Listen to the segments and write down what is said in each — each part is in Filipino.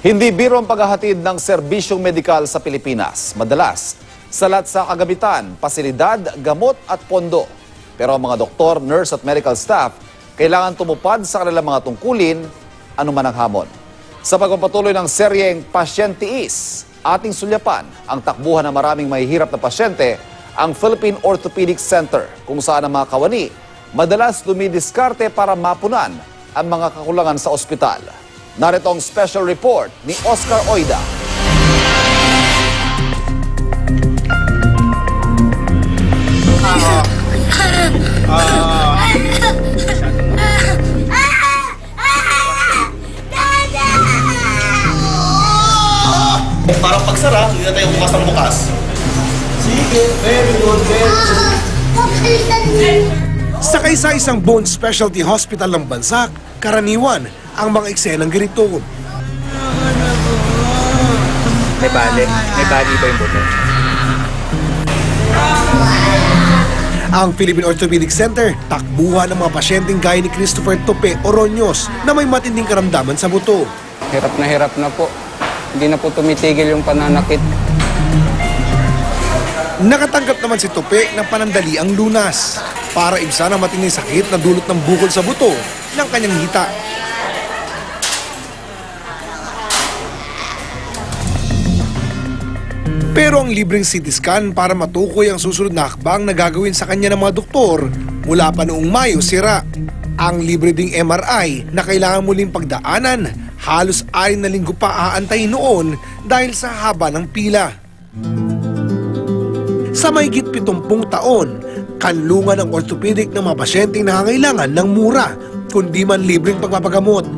Hindi biro ang paghahatid ng serbisyong medikal sa Pilipinas. Madalas, salat sa kagamitan, pasilidad, gamot at pondo. Pero ang mga doktor, nurse at medical staff, kailangan tumupad sa kanilang mga tungkulin, anuman ang hamon. Sa pagpapatuloy ng seryeng Pasyentiis, ating sulyapan ang takbuhan ng maraming mahihirap na pasyente, ang Philippine Orthopedic Center, kung saan ang mga kawani madalas dumidiskarte para mapunan ang mga kakulangan sa ospital. Narito ang special report ni Oscar Oida. Parang pagsara, hindi na tayo bukas ng bukas. Sige, very good, very good. Sa kaisa-isang bone specialty hospital ng bansa, karaniwan ang mga eksenang ganito. May bali ba yung buto? Ang Philippine Orthopedic Center, takbuhan ng mga pasyenteng gaya ni Christopher Tope Oroños na may matinding karamdaman sa buto. Hirap na po. Hindi na po tumitigil yung pananakit. Nakatanggap naman si Tope ng panandaliang lunas para ibsan ang matinding sakit na dulot ng bukol sa buto ng kanyang hita. Pero ang libreng CT scan para matukoy ang susunod na hakbang na gagawin sa kanya ng mga doktor mula pa noong Mayo sira. Ang libre ding MRI na kailangan muling pagdaanan, halos 6 na linggo pa aantayin noon dahil sa haba ng pila. Sa mahigit 70 taon, kanlungan ng orthopedic ng mga pasyenteng nangangailangan ng mura, kundi man libreng pagpapagamot.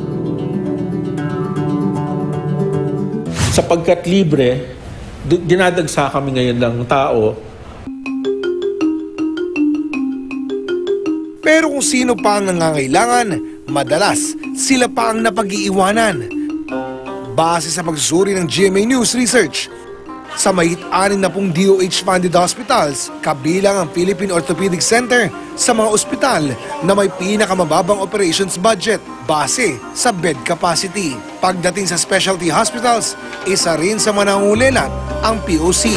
Sapagkat libre, dinadagsa kami ngayon ng tao. Pero kung sino pa ang nangangailangan, madalas sila pa ang napag-iiwanan. Base sa pagsusuri ng GMA News Research, sa mahigit 60 DOH-funded hospitals, kabilang ang Philippine Orthopedic Center sa mga ospital na may pinakamababang operations budget base sa bed capacity. Pagdating sa specialty hospitals, isa rin sa manangulilat ang POC.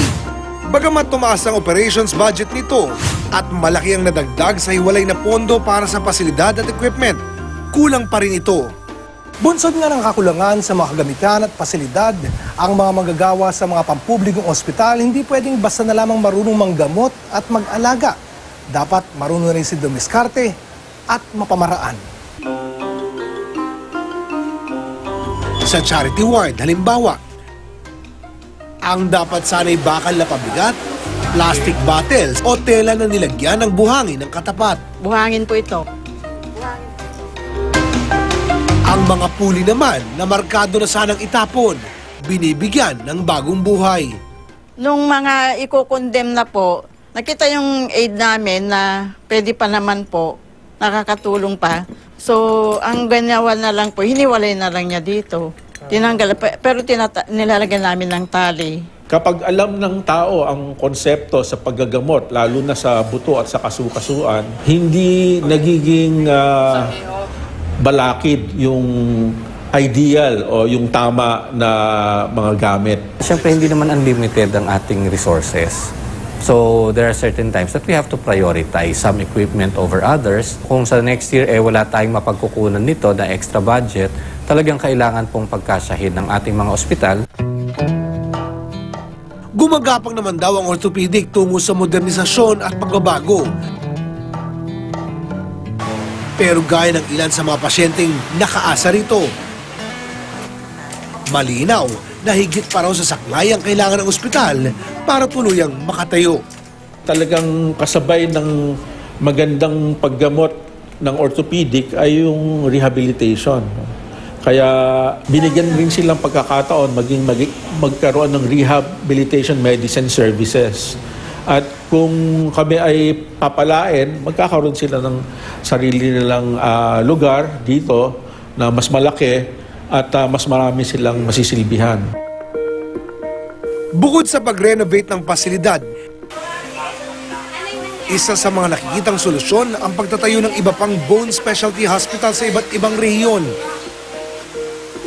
Bagamat tumaas ang operations budget nito at malaki ang nadagdag sa hiwalay na pondo para sa pasilidad at equipment, kulang pa rin ito. Bunsod nga ng kakulangan sa mga kagamitan at pasilidad, ang mga manggagawa sa mga pampublikong ospital hindi pwedeng basta na lamang marunong manggamot at mag-alaga. Dapat marunong rin si dumiskarte at mapamaraan. Sa charity ward, halimbawa, ang dapat sana'y bakal na pabigat, plastic bottles o tela na nilagyan ng buhangin ng katapat. Buhangin po ito. Ang mga puli naman na markado na sanang itapon, binibigyan ng bagong buhay. Nung mga i-condemn na po, nakita yung aid namin na pwede pa naman po, nakakatulong pa. So, ang ganawa na lang po, hiniwalay na lang niya dito. Tinanggal, pero nilalagyan namin ng tali. Kapag alam ng tao ang konsepto sa paggagamot, lalo na sa buto at sa kasukasuan, hindi nagiging balakid yung ideal o yung tama na mga gamit. Siyempre, hindi naman unlimited ang ating resources. So, there are certain times that we have to prioritize some equipment over others. Kung sa next year, wala tayong mapagkukunan nito na extra budget, talagang kailangan pong pagkasyahin ng ating mga ospital. Gumagapang naman daw ang orthopedic tungo sa modernisasyon at pagbabago. Pero gaya ng ilan sa mga pasyenteng nakaasa rito, malinaw na higit pa raw sa saklay ang kailangan ng ospital para tuluyang makatayo. Talagang kasabay ng magandang paggamot ng orthopedic ay yung rehabilitation. Kaya binigyan rin silang pagkakataon magkaroon ng rehabilitation medicine services. At kung kami ay papalain, magkakaroon sila ng sarili nilang lugar dito na mas malaki at mas marami silang masisilbihan. Bukod sa pag-renovate ng pasilidad, isa sa mga nakikitang solusyon ang pagtatayo ng iba pang bone specialty hospital sa iba't ibang rehiyon.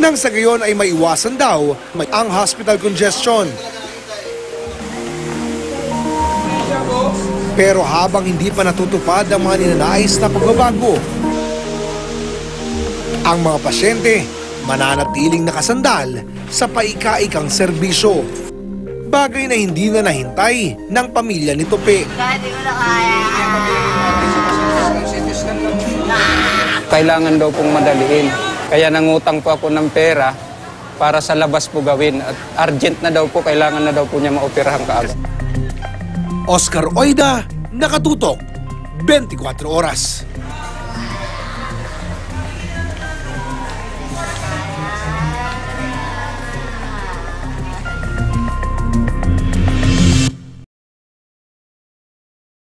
Nang sa gayon ay maiwasan daw ang hospital congestion. Pero habang hindi pa natutupad ang mga ninanais na pagbabago, ang mga pasyente mananatiling nakasandal sa paika-ikang serbisyo. Bagay na hindi na nahintay ng pamilya ni Tope. Kailangan daw pong madaliin. Kaya nangutang po ako ng pera para sa labas po gawin. At urgent na daw po, kailangan na daw po niya maoperahan kaagad. Oscar Oida, nakatutok, 24 oras.